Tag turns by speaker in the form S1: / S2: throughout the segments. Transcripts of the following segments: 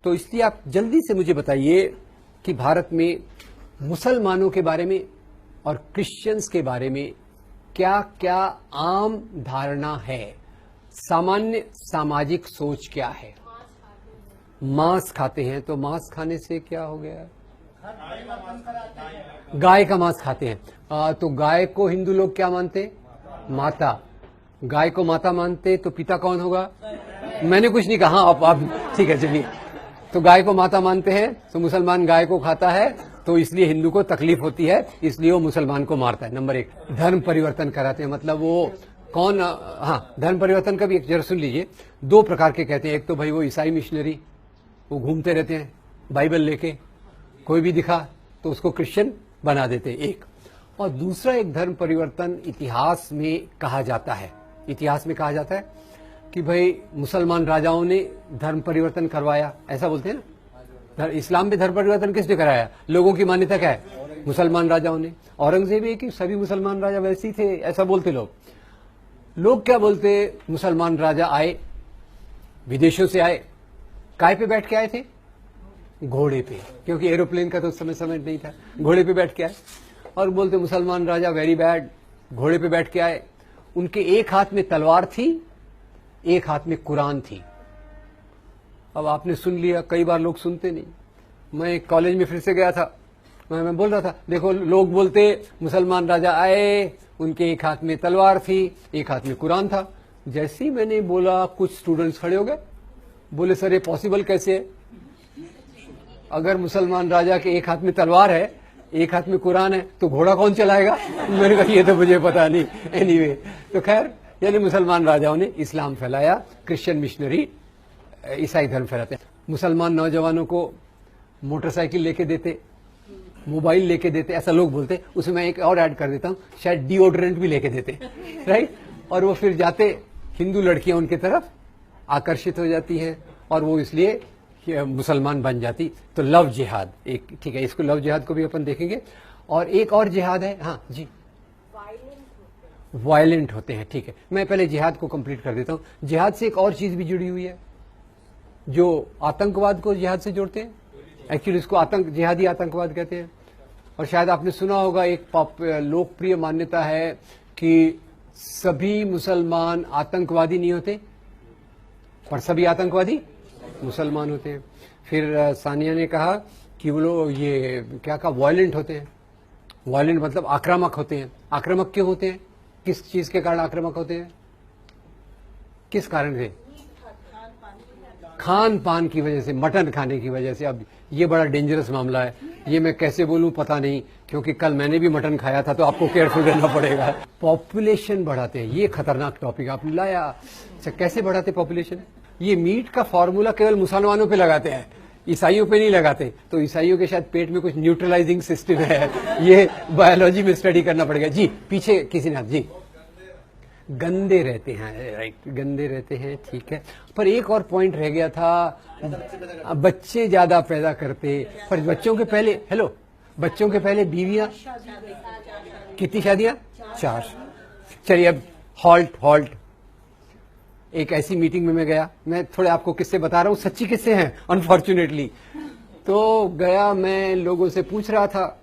S1: तो इसलिए आप जल्दी से मुझे बताइए कि भारत में मुसलमानों के बारे में और क्रिश्चियंस के बारे में क्या क्या आम धारणा है, सामान्य सामाजिक सोच क्या है। मांस खाते हैं, तो मांस खाने से क्या हो गया? गाय का मांस खाते हैं। तो गाय को हिंदू लोग क्या मानते? माता। गाय को माता मानते तो पिता कौन होगा? मैंने कुछ नहीं कहा, आप ठीक है चलिए। तो गाय को माता मानते हैं, तो मुसलमान गाय को खाता है, तो इसलिए हिंदू को तकलीफ होती है, इसलिए वो मुसलमान को मारता है। नंबर 1, धर्म परिवर्तन कराते हैं। मतलब वो कौन? हाँ, धर्म परिवर्तन का भी एक जरा सुन लीजिए। 2 प्रकार के कहते हैं। एक तो भाई वो ईसाई मिशनरी, वो घूमते रहते हैं बाइबल लेके, कोई भी दिखा तो उसको क्रिश्चियन बना देते हैं, एक। और दूसरा एक धर्म परिवर्तन इतिहास में कहा जाता है। इतिहास में कहा जाता है कि भाई मुसलमान राजाओं ने धर्म परिवर्तन करवाया, ऐसा बोलते हैं ना। इस्लाम में धर्म परिवर्तन किसने कराया? लोगों की मान्यता क्या है? मुसलमान राजाओं ने। औरंगजेब है कि सभी मुसलमान राजा वैसे ही थे, ऐसा बोलते लोग। लोग क्या बोलते? मुसलमान राजा आए, विदेशों से आए, काय पे बैठ के आए थे? घोड़े पे, क्योंकि एरोप्लेन का तो उस समय नहीं था। घोड़े पे बैठ के आए और बोलते मुसलमान राजा वेरी बैड। घोड़े पे बैठ के आए, उनके एक हाथ में तलवार थी, एक हाथ में कुरान थी। अब आपने सुन लिया, कई बार लोग सुनते नहीं। मैं कॉलेज में फिर से गया था, मैं बोल रहा था देखो, लोग बोलते मुसलमान राजा आए, उनके एक हाथ में तलवार थी, एक हाथ में कुरान था। जैसे ही मैंने बोला, कुछ स्टूडेंट्स खड़े हो गए, बोले सर ये पॉसिबल कैसे है? अगर मुसलमान राजा के एक हाथ में तलवार है, एक हाथ में कुरान है, तो घोड़ा कौन चलाएगा? मैंने कहा ये तो मुझे पता नहीं। एनीवे, तो खैर, यानी मुसलमान राजाओं ने इस्लाम फैलाया, क्रिश्चियन मिशनरी ईसाई धर्म फैलाते हैं। मुसलमान नौजवानों को मोटरसाइकिल लेके देते, मोबाइल लेके देते, ऐसा लोग बोलते। उसमें मैं एक और ऐड कर देता हूं, शायद डिओड्रेंट भी लेके देते, राइट। और वो फिर जाते, हिंदू लड़कियां उनके तरफ आकर्षित हो जाती हैं और वो इसलिए मुसलमान बन जाती। तो लव जिहाद एक, ठीक है, इसको लव जिहाद को भी अपन देखेंगे। और एक और जिहाद है, हाँ जी, वायलेंट होते हैं, ठीक है। मैं पहले जिहाद को कंप्लीट कर देता हूं। जिहाद से एक और चीज भी जुड़ी हुई है, जो आतंकवाद को जिहाद से जोड़ते हैं। एक्चुअली इसको जिहादी आतंकवाद कहते हैं। और शायद आपने सुना होगा, एक लोकप्रिय मान्यता है कि सभी मुसलमान आतंकवादी नहीं होते, पर सभी आतंकवादी मुसलमान होते हैं। फिर सानिया ने कहा कि वो लोग ये क्या कहा, वायलेंट होते हैं। वायलेंट मतलब आक्रामक होते हैं। आक्रामक क्यों होते हैं? किस चीज के कारण आक्रामक होते हैं? किस कारण से? खान पान की वजह से, मटन खाने की वजह से। अब ये बड़ा डेंजरस मामला है, ये मैं कैसे बोलूं पता नहीं, क्योंकि कल मैंने भी मटन खाया था, तो आपको केयरफुल रहना पड़ेगा। पॉपुलेशन बढ़ाते हैं, ये खतरनाक टॉपिक आपने लाया। अच्छा, कैसे बढ़ाते पॉपुलेशन? ये मीट का फॉर्मूला केवल मुसलमानों पे लगाते हैं, ईसाइयों पे नहीं लगाते। तो ईसाइयों के शायद पेट में कुछ न्यूट्रलाइजिंग सिस्टम है, ये बायोलॉजी में स्टडी करना पड़ेगा। जी, पीछे किसी ने, जी, गंदे रहते हैं, राइट, गंदे रहते हैं, ठीक है। पर एक और पॉइंट रह गया था, बच्चे ज्यादा पैदा करते, पर बच्चों के पहले, हेलो, बच्चों के पहले बीवियां, कितनी शादियां? 4। चलिए अब हॉल्ट। एक ऐसी मीटिंग में मैं गया, मैं थोड़े आपको किस्से बता रहा हूं, सच्ची किस्से हैं अनफॉर्चुनेटली। तो गया, मैं लोगों से पूछ रहा था,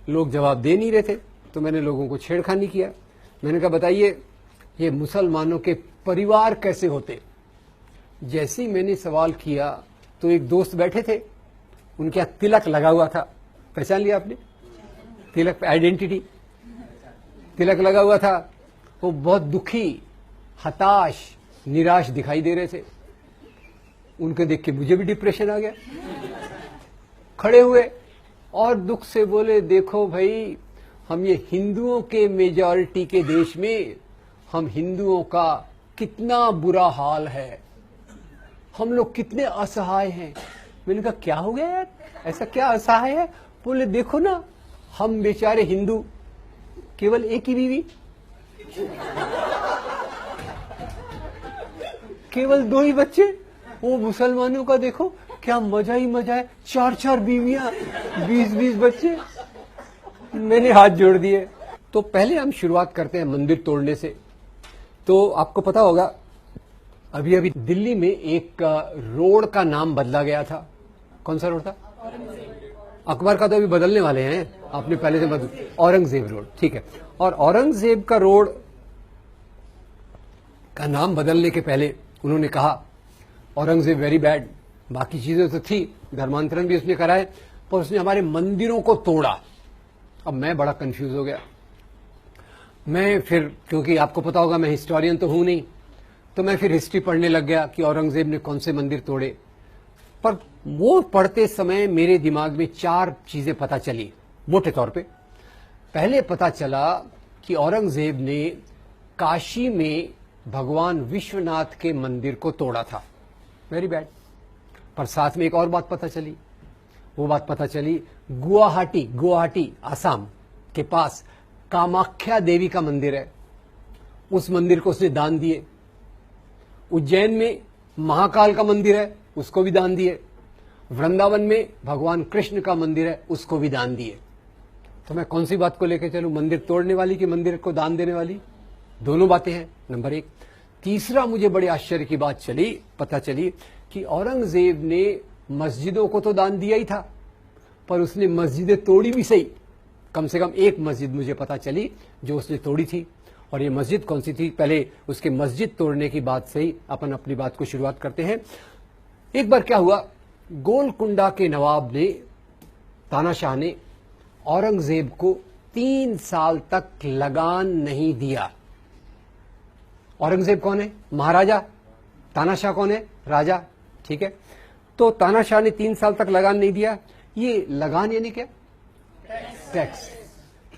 S1: लोग जवाब दे नहीं रहे थे, तो मैंने लोगों को छेड़खानी किया। मैंने कहा बताइए ये मुसलमानों के परिवार कैसे होते? जैसे ही मैंने सवाल किया तो एक दोस्त बैठे थे, उनके यहाँ तिलक लगा हुआ था, पहचान लिया आपने? तिलक, आइडेंटिटी, तिलक लगा हुआ था। वो बहुत दुखी, हताश, निराश दिखाई दे रहे थे। उनके देख के मुझे भी डिप्रेशन आ गया। खड़े हुए और दुख से बोले, देखो भाई, हम ये हिंदुओं के मेजॉरिटी के देश में, हम हिंदुओं का कितना बुरा हाल है, हम लोग कितने असहाय हैं। मैंने कहा क्या हो गया यार, ऐसा क्या असहाय है? बोले देखो ना, हम बेचारे हिंदू, केवल एक ही बीवी, केवल 2 ही बच्चे। वो मुसलमानों का देखो क्या मजा ही मजा है, 4 बीवियां, 20 बच्चे। मैंने हाथ जोड़ दिए। तो पहले हम शुरुआत करते हैं मंदिर तोड़ने से। तो आपको पता होगा, अभी दिल्ली में एक रोड का नाम बदला गया था। कौन सा रोड था? अकबर का तो अभी बदलने वाले हैं, आपने पहले से बदल, औरंगजेब रोड, ठीक है। और औरंगजेब का रोड का नाम बदलने के पहले उन्होंने कहा औरंगजेब वेरी बैड, बाकी चीजें तो थी, धर्मांतरण भी उसने कराए, पर उसने हमारे मंदिरों को तोड़ा। अब मैं बड़ा कंफ्यूज हो गया। मैं फिर, क्योंकि आपको पता होगा मैं हिस्टोरियन तो हूं नहीं, तो मैं फिर हिस्ट्री पढ़ने लग गया कि औरंगजेब ने कौन से मंदिर तोड़े। पर वो पढ़ते समय मेरे दिमाग में 4 चीजें पता चली मोटे तौर पे। पहले पता चला कि औरंगजेब ने काशी में भगवान विश्वनाथ के मंदिर को तोड़ा था, वेरी बैड। पर साथ में एक और बात पता चली, वो बात पता चली गुवाहाटी आसाम के पास कामाख्या देवी का मंदिर है, उस मंदिर को उसने दान दिए। उज्जैन में महाकाल का मंदिर है, उसको भी दान दिए। वृंदावन में भगवान कृष्ण का मंदिर है, उसको भी दान दिए। तो मैं कौन सी बात को लेकर चलूं, मंदिर तोड़ने वाली कि मंदिर को दान देने वाली? दोनों बातें हैं, नंबर 1। तीसरा मुझे बड़े आश्चर्य की बात पता चली कि औरंगजेब ने मस्जिदों को तो दान दिया ही था, पर उसने मस्जिदें तोड़ी भी सही। कम से कम एक मस्जिद मुझे पता चली जो उसने तोड़ी थी, और ये मस्जिद कौन सी थी? पहले उसके मस्जिद तोड़ने की बात से ही अपन अपनी बात को शुरुआत करते हैं। एक बार क्या हुआ, गोलकुंडा के नवाब ने, तानाशाह ने औरंगजेब को 3 साल तक लगान नहीं दिया। औरंगजेब कौन है? महाराजा। तानाशाह कौन है? राजा, ठीक है। तो तानाशाह ने 3 साल तक लगान नहीं दिया। ये लगान यानी क्या? टैक्स।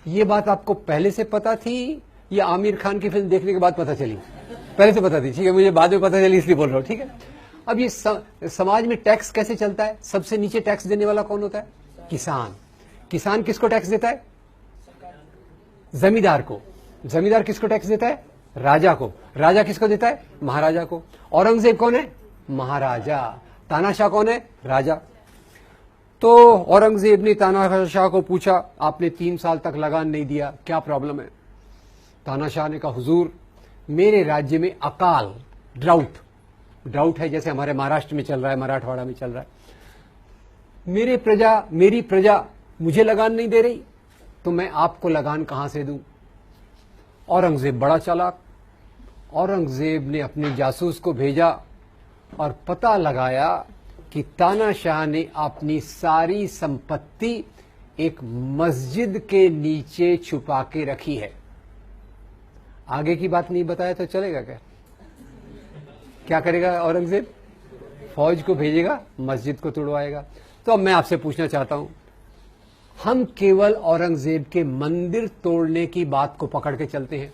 S1: ये बात आपको पहले से पता थी या आमिर खान की फिल्म देखने के बाद पता चली? पहले से पता थी, ठीक है, मुझे बाद में पता चली इसलिए बोल रहा हूं, ठीक है। अब ये समाज में टैक्स कैसे चलता है? सबसे नीचे टैक्स देने वाला कौन होता है? किसान। किसान किसको टैक्स देता है? जमींदार को। जमींदार किसको टैक्स देता है? राजा को। राजा किसको देता है? महाराजा को। औरंगजेब कौन है? महाराजा। तानाशाह कौन है? राजा। तो औरंगजेब ने तानाशाह को पूछा, आपने 3 साल तक लगान नहीं दिया, क्या प्रॉब्लम है? तानाशाह ने कहा, हुजूर मेरे राज्य में अकाल, ड्राउट है, जैसे हमारे महाराष्ट्र में चल रहा है, मराठवाड़ा में चल रहा है। मेरी प्रजा मुझे लगान नहीं दे रही, तो मैं आपको लगान कहां से दूं? औरंगजेब बड़ा चालाक। औरंगजेब ने अपने जासूस को भेजा और पता लगाया कि तानाशाह ने अपनी सारी संपत्ति एक मस्जिद के नीचे छुपा के रखी है। आगे की बात नहीं बताया तो चलेगा क्या? क्या करेगा औरंगजेब? फौज को भेजेगा, मस्जिद को तोड़वाएगा। तो अब मैं आपसे पूछना चाहता हूं, हम केवल औरंगजेब के मंदिर तोड़ने की बात को पकड़ के चलते हैं।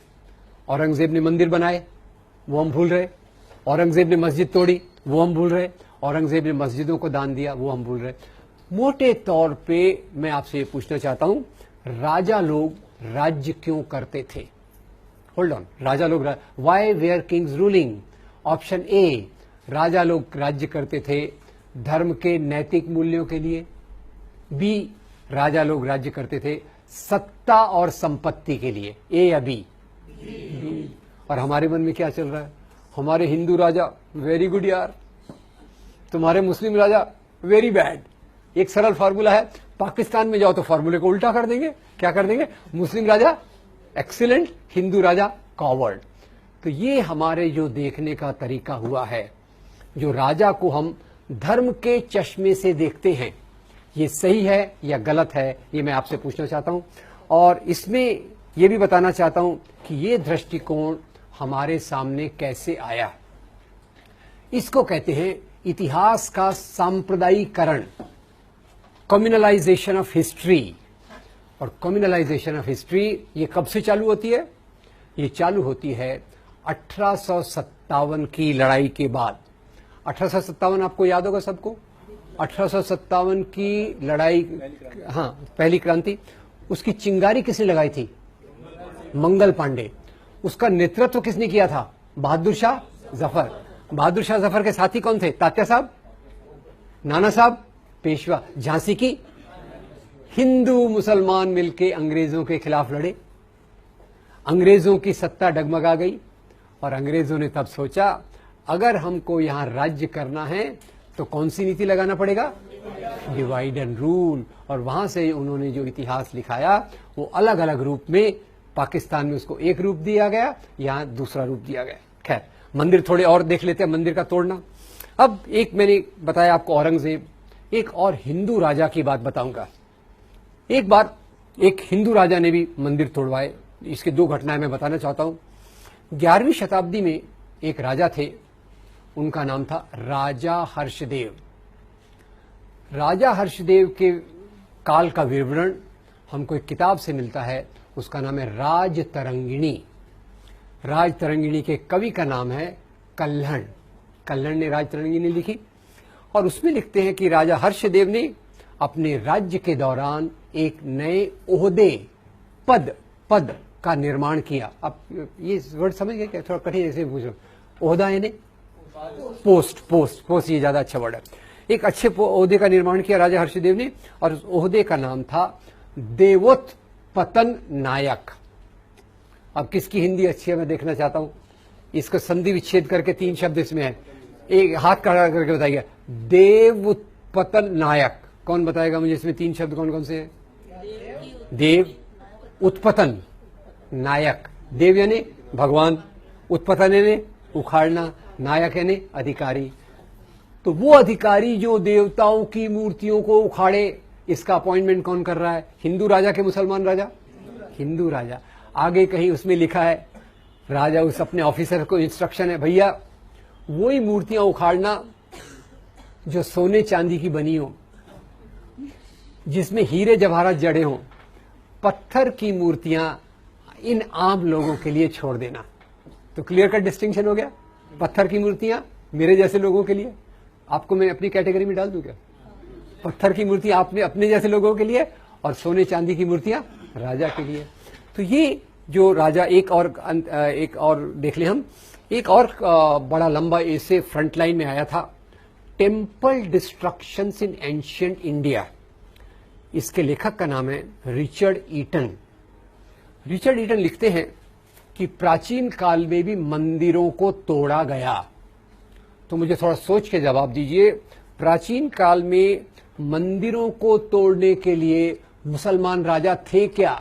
S1: औरंगजेब ने मंदिर बनाए, वो हम भूल रहे। औरंगजेब ने मस्जिद तोड़ी, वो हम भूल रहे। औरंगजेब ने मस्जिदों को दान दिया, वो हम भूल रहे। मोटे तौर पे मैं आपसे ये पूछना चाहता हूं, राजा लोग राज्य क्यों करते थे? होल्ड ऑन, राजा लोग, why were kings ruling? Option A, राजा लोग राज्य करते थे धर्म के नैतिक मूल्यों के लिए। बी, राजा लोग राज्य करते थे सत्ता और संपत्ति के लिए। ए या बी? और हमारे मन में क्या चल रहा है? हमारे हिंदू राजा वेरी गुड यार, तुम्हारे मुस्लिम राजा वेरी बैड। एक सरल फार्मूला है, पाकिस्तान में जाओ तो फार्मूले को उल्टा कर देंगे। क्या कर देंगे? मुस्लिम राजा एक्सीलेंट, हिंदू राजा कॉवर्ड। तो ये हमारे जो देखने का तरीका हुआ है, जो राजा को हम धर्म के चश्मे से देखते हैं, ये सही है या गलत है, ये मैं आपसे पूछना चाहता हूं। और इसमें ये भी बताना चाहता हूं कि ये दृष्टिकोण हमारे सामने कैसे आया। इसको कहते हैं इतिहास का सांप्रदायिकरण, कम्युनलाइजेशन ऑफ हिस्ट्री। और कम्युनलाइजेशन ऑफ हिस्ट्री ये कब से चालू होती है? ये चालू होती है 1857 की लड़ाई के बाद। 1857 आपको याद होगा सबको? 1857 की लड़ाई, हाँ, पहली क्रांति। उसकी चिंगारी किसने लगाई थी? मंगल पांडे। उसका नेतृत्व किसने किया था? बहादुर शाह जफर। बहादुर शाह जफर के साथी कौन थे? तात्या साहब, नाना साहब, पेशवा। झांसी की हिंदू मुसलमान मिलके अंग्रेजों के खिलाफ लड़े। अंग्रेजों की सत्ता डगमगा गई और अंग्रेजों ने तब सोचा, अगर हमको यहां राज्य करना है तो कौन सी नीति लगाना पड़ेगा? डिवाइड एंड रूल, और वहां से उन्होंने जो इतिहास लिखाया वो अलग अलग रूप में, पाकिस्तान में उसको एक रूप दिया गया, यहां दूसरा रूप दिया गया। खैर, मंदिर थोड़े और देख लेते हैं, मंदिर का तोड़ना। अब एक मैंने बताया आपको औरंगजेब, एक और हिंदू राजा की बात बताऊंगा। एक बार एक हिंदू राजा ने भी मंदिर तोड़वाए। इसके दो घटनाएं मैं बताना चाहता हूं। 11वीं शताब्दी में एक राजा थे, उनका नाम था राजा हर्षदेव। राजा हर्षदेव के काल का विवरण हमको एक किताब से मिलता है, उसका नाम है राजतरंगिणी। राजतरंगिणी के कवि का नाम है कल्हण। कल्हण ने राजतरंगिणी लिखी और उसमें लिखते हैं कि राजा हर्षदेव ने अपने राज्य के दौरान एक नए ओहदे, पद का निर्माण किया। अब ये वर्ड समझ गए क्या? थोड़ा कठिन ऐसे पूछ रहा हूं। ओहदा यानी पोस्ट, ये ज्यादा अच्छा वर्ड है। एक अच्छे ओहदे का निर्माण किया राजा हर्षदेव ने, और उस ओहदे का नाम था देवोत्पतन नायक। अब किसकी हिंदी अच्छी है मैं देखना चाहता हूं। इसको संधि विच्छेद करके 3 शब्द इसमें है, एक हाथ खड़ा करके बताइए। देवोत्पतन नायक, कौन बताएगा मुझे? इसमें 3 शब्द कौन कौन से हैं? देव, उत्पतन, नायक। देव यानी भगवान, उत्पतन यानी उखाड़ना, नायक यानी अधिकारी। तो वो अधिकारी जो देवताओं की मूर्तियों को उखाड़े, इसका अपॉइंटमेंट कौन कर रहा है? हिंदू राजा के मुसलमान राजा? हिंदू राजा। आगे कहीं उसमें लिखा है, राजा उस अपने ऑफिसर को इंस्ट्रक्शन है, भैया वही मूर्तियां उखाड़ना जो सोने चांदी की बनी हो, जिसमें हीरे जवाहरात जड़े हों। पत्थर की मूर्तियां इन आम लोगों के लिए छोड़ देना। तो क्लियर कट डिस्टिंक्शन हो गया। पत्थर की मूर्तियां मेरे जैसे लोगों के लिए, आपको मैं अपनी कैटेगरी में डाल दूं क्या? पत्थर की मूर्तियां आपने अपने जैसे लोगों के लिए, और सोने चांदी की मूर्तियां राजा के लिए। तो ये जो राजा, एक और देख ले हम, एक और बड़ा लंबा ऐसे फ्रंट लाइन में आया था, टेम्पल डिस्ट्रक्शंस इन एंशिएंट इंडिया। इसके लेखक का नाम है रिचर्ड ईटन। रिचर्ड ईटन लिखते हैं कि प्राचीन काल में भी मंदिरों को तोड़ा गया। तो मुझे थोड़ा सोच के जवाब दीजिए, प्राचीन काल में मंदिरों को तोड़ने के लिए मुसलमान राजा थे क्या?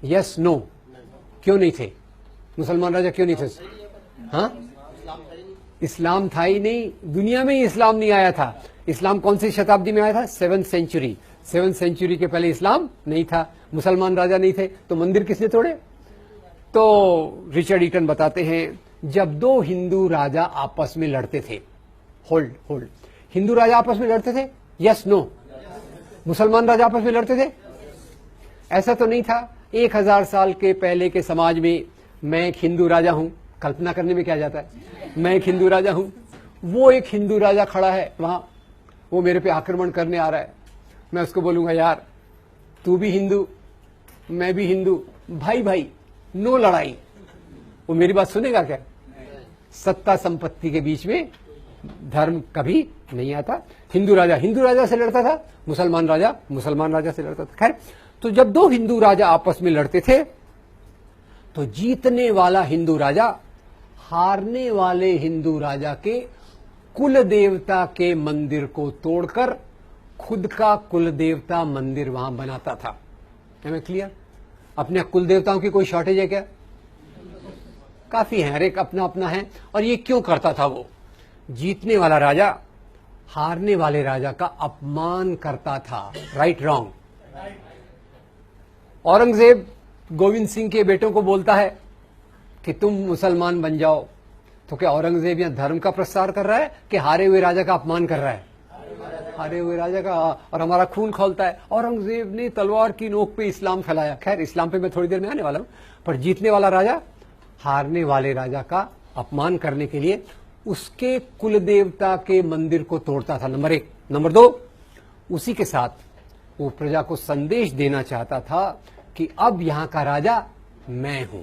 S1: Yes, no? क्यों नहीं थे? मुसलमान राजा क्यों नहीं थे? हाँ, इस्लाम था ही नहीं, दुनिया में ही इस्लाम नहीं आया था। इस्लाम कौन सी शताब्दी में आया था? 7th century. 7th सेंचुरी के पहले इस्लाम नहीं था, मुसलमान राजा नहीं थे, तो मंदिर किसने तोड़े? तो रिचर्ड ईटन बताते हैं, जब 2 हिंदू राजा आपस में लड़ते थे, होल्ड, हिंदू राजा आपस में लड़ते थे? Yes, no? मुसलमान राजा आपस में लड़ते थे? ऐसा तो नहीं था। 1000 साल के पहले के समाज में मैं एक हिंदू राजा हूं, कल्पना करने में क्या जाता है, मैं एक हिंदू राजा हूं, वो एक हिंदू राजा खड़ा है वहां, वो मेरे पे आक्रमण करने आ रहा है। मैं उसको बोलूंगा, यार तू भी हिंदू, मैं भी हिंदू, भाई नो लड़ाई। वो मेरी बात सुनेगा क्या? सत्ता संपत्ति के बीच में धर्म कभी नहीं आता। हिंदू राजा से लड़ता था, मुसलमान राजा से लड़ता था। खैर, तो जब 2 हिंदू राजा आपस में लड़ते थे, तो जीतने वाला हिंदू राजा हारने वाले हिंदू राजा के कुल देवता के मंदिर को तोड़कर खुद का कुल देवता मंदिर वहां बनाता था। है मैं क्लियर? अपने कुल देवताओं की कोई शॉर्टेज है क्या? काफी है, हर एक अपना अपना है। और ये क्यों करता था? वो जीतने वाला राजा हारने वाले राजा का अपमान करता था। Right, wrong? औरंगजेब गोविंद सिंह के बेटों को बोलता है कि तुम मुसलमान बन जाओ। तो क्या औरंगजेब यहां धर्म का प्रसार कर रहा है कि हारे हुए राजा का अपमान कर रहा है? हारे हुए राजा का, और हमारा खून खौलता है। औरंगजेब ने तलवार की नोक पे इस्लाम फैलाया। खैर, इस्लाम पे मैं थोड़ी देर में आने वाला हूं। पर जीतने वाला राजा हारने वाले राजा का अपमान करने के लिए उसके कुल देवता के मंदिर को तोड़ता था, नंबर 1। नंबर 2, उसी के साथ वो प्रजा को संदेश देना चाहता था कि अब यहां का राजा मैं हूं।